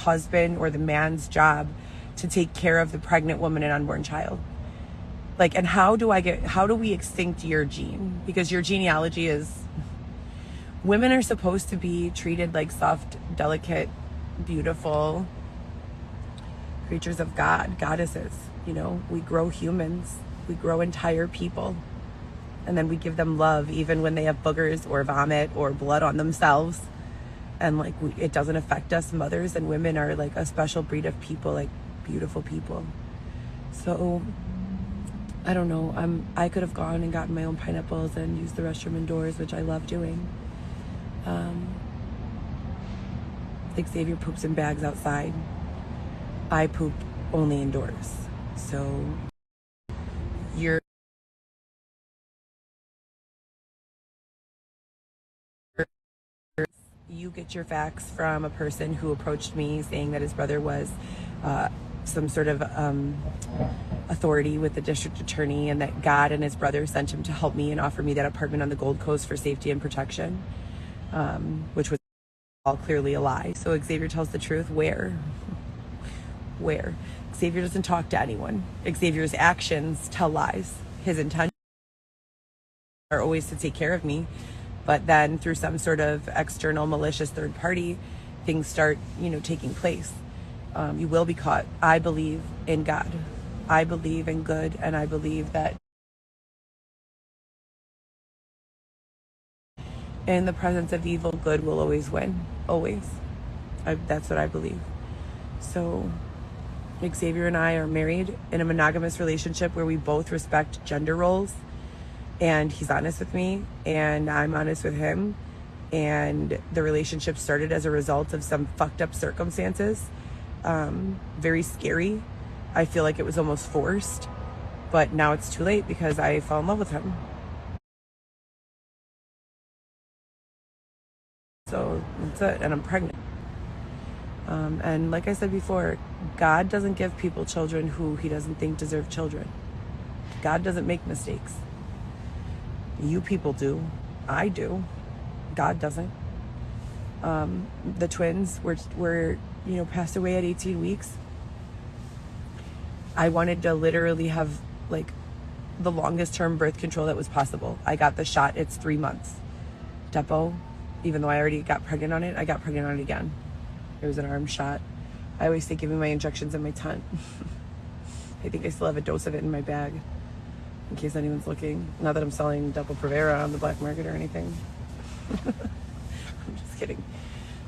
husband or the man's job to take care of the pregnant woman and unborn child? Like, and how do we extinct your gene? Because your genealogy is, women are supposed to be treated like soft, delicate, beautiful creatures of God, goddesses. You know, we grow humans, we grow entire people, and then we give them love even when they have boogers or vomit or blood on themselves. And like, it doesn't affect us. Mothers and women are like a special breed of people, like beautiful people. So I don't know. I could have gone and gotten my own pineapples and used the restroom indoors, which I love doing. Xavier poops in bags outside. I poop only indoors. So you get your facts from a person who approached me saying that his brother was some sort of authority with the district attorney, and that God and his brother sent him to help me and offer me that apartment on the Gold Coast for safety and protection, which was all clearly a lie. So Xavier tells the truth. Where? Xavier doesn't talk to anyone. Xavier's actions tell lies. His intentions are always to take care of me, but then through some sort of external malicious third party, things start, taking place. You will be caught. I believe in God. I believe in good, and I believe that in the presence of evil, good will always win. Always. That's what I believe. So Xavier and I are married in a monogamous relationship where we both respect gender roles, and he's honest with me and I'm honest with him, and the relationship started as a result of some fucked up circumstances. Very scary. I feel like it was almost forced, but now it's too late because I fell in love with him. So that's it, and I'm pregnant. And like I said before, God doesn't give people children who he doesn't think deserve children. God doesn't make mistakes. You people do. I do. God doesn't. The twins were passed away at 18 weeks. I wanted to literally have like the longest term birth control that was possible. I got the shot. It's 3 months. Depo, even though I already got pregnant on it, I got pregnant on it again. It was an arm shot. I always take giving my injections in my tent. I think I still have a dose of it in my bag in case anyone's looking. Not that I'm selling Depo-Provera on the black market or anything. I'm just kidding.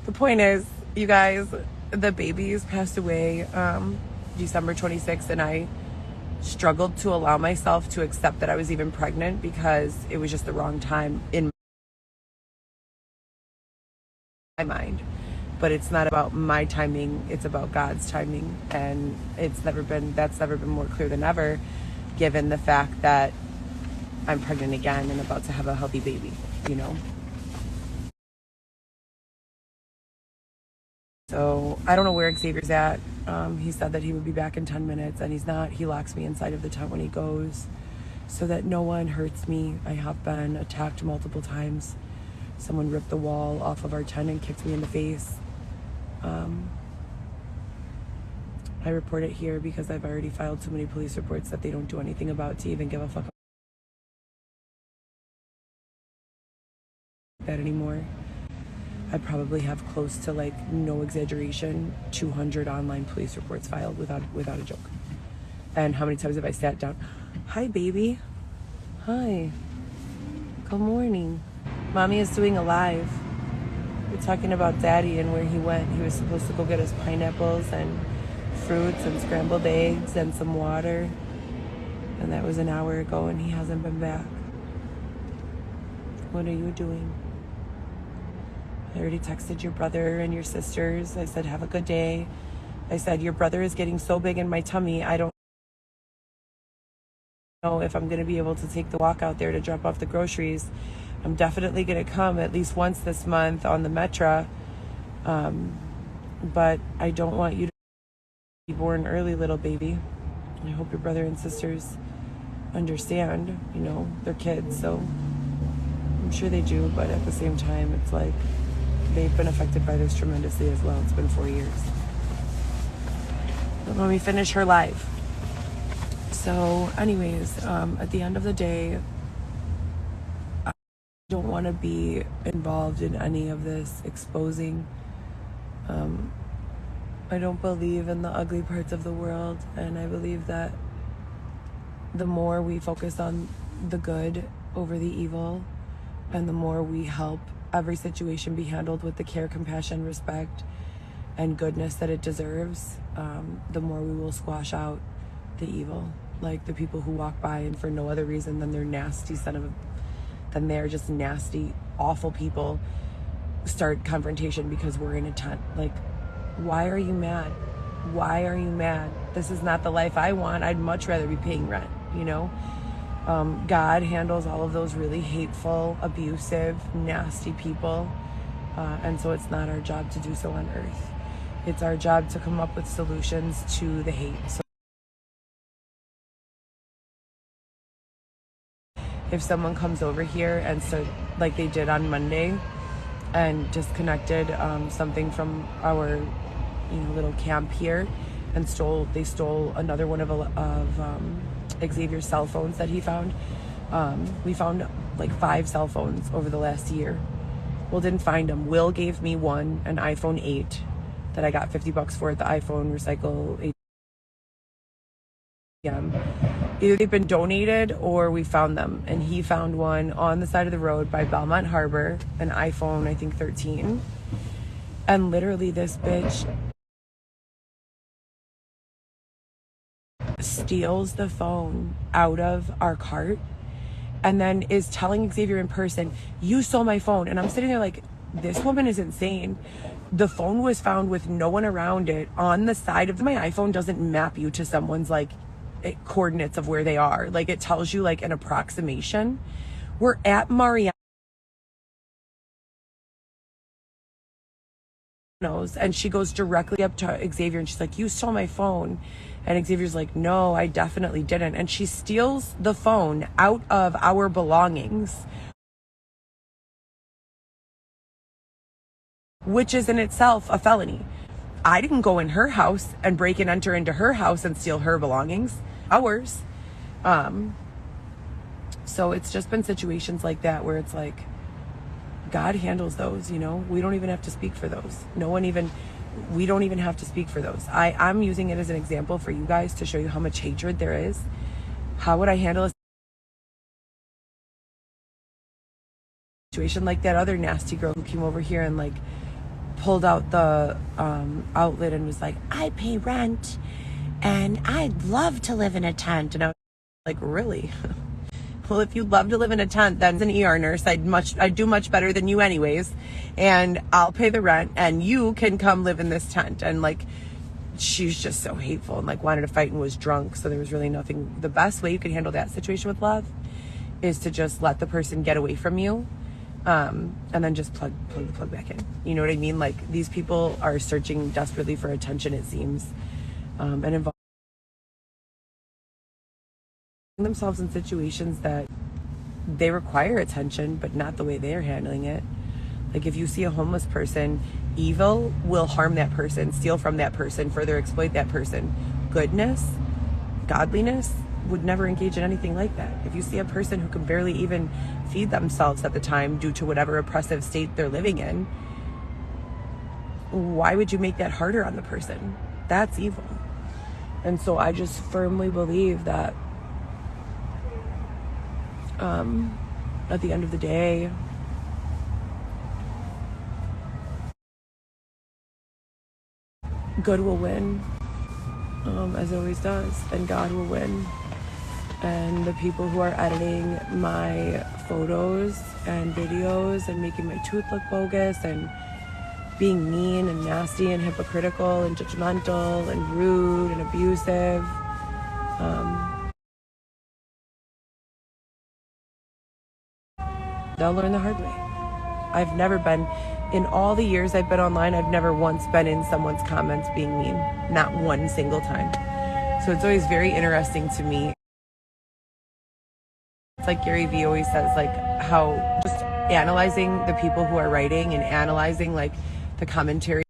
The point is, you guys, the babies passed away December 26th, and I struggled to allow myself to accept that I was even pregnant because it was just the wrong time in my mind. But it's not about my timing, it's about God's timing, and that's never been more clear than ever, given the fact that I'm pregnant again and about to have a healthy baby, So I don't know where Xavier's at. He said that he would be back in 10 minutes, and he's not. He locks me inside of the tent when he goes so that no one hurts me. I have been attacked multiple times. Someone ripped the wall off of our tent and kicked me in the face. I report it here because I've already filed so many police reports that they don't do anything about to even give a fuck about that anymore. I probably have close to, like, no exaggeration, 200 online police reports filed without a joke. And how many times have I sat down? Hi, baby. Hi. Good morning. Mommy is doing a live. We're talking about Daddy and where he went. He was supposed to go get us pineapples and fruits and scrambled eggs and some water. And that was an hour ago, and he hasn't been back. What are you doing? I already texted your brother and your sisters. I said, have a good day. I said, your brother is getting so big in my tummy, I don't know if I'm going to be able to take the walk out there to drop off the groceries. I'm definitely going to come at least once this month on the Metra. But I don't want you to be born early, little baby. I hope your brother and sisters understand, they're kids, so I'm sure they do, but at the same time, it's like they've been affected by this tremendously as well. It's been 4 years. when we finish her live. So anyways, at the end of the day, I don't want to be involved in any of this exposing. I don't believe in the ugly parts of the world, and I believe that the more we focus on the good over the evil, and the more we help every situation be handled with the care, compassion, respect, and goodness that it deserves, the more we will squash out the evil. Like the people who walk by and for no other reason than they're nasty then they're just nasty, awful people, start confrontation because we're in a tent. Like, why are you mad? Why are you mad? This is not the life I want. I'd much rather be paying rent, you know? God handles all of those really hateful, abusive, nasty people. And so it's not our job to do so on earth. It's our job to come up with solutions to the hate. So if someone comes over here and so like they did on Monday and disconnected something from our little camp here and they stole another one of Xavier's cell phones that he found. We found like 5 cell phones over the last year. Well, didn't find them. Will gave me one, an iPhone 8 that I got $50 for at the iPhone Recycle ATM. Either they've been donated or we found them. And he found one on the side of the road by Belmont Harbor, an iPhone, I think 13. And literally this bitch steals the phone out of our cart and then is telling Xavier in person, you stole my phone. And I'm sitting there like, this woman is insane. The phone was found with no one around it on the side of my iPhone. Doesn't map you to someone's like coordinates of where they are. Like it tells you like an approximation. We're at Mariano's and she goes directly up to Xavier and she's like, you stole my phone. And Xavier's like, no, I definitely didn't. And she steals the phone out of our belongings, which is in itself a felony. I didn't go in her house and break and enter into her house and steal her belongings, ours. So it's just been situations like that where it's like, God handles those, you know? We don't even have to speak for those. We don't even have to speak for those. I'm using it as an example for you guys to show you how much hatred there is. How would I handle a situation like that other nasty girl who came over here and like pulled out the outlet and was like, I pay rent and I'd love to live in a tent. And I was like, really? Well, if you'd love to live in a tent, then as an ER nurse, I'd do much better than you anyways. And I'll pay the rent and you can come live in this tent. And like, she's just so hateful and like wanted to fight and was drunk. So there was really nothing. The best way you can handle that situation with love is to just let the person get away from you. And then just plug the plug back in. You know what I mean? Like these people are searching desperately for attention, it seems, and involving themselves in situations that they require attention, but not the way they're handling it. Like if you see a homeless person, evil will harm that person, steal from that person, further exploit that person. Goodness, godliness would never engage in anything like that. If you see a person who can barely even feed themselves at the time due to whatever oppressive state they're living in, why would you make that harder on the person? That's evil. And so I just firmly believe that at the end of the day, good will win, as it always does, and God will win. And the people who are editing my photos and videos and making my tooth look bogus and being mean and nasty and hypocritical and judgmental and rude and abusive, they'll learn the hard way. I've never been, in all the years I've been online, I've never once been in someone's comments being mean. Not one single time. So it's always very interesting to me. It's like Gary Vee always says, like how just analyzing the people who are writing and analyzing like the commentary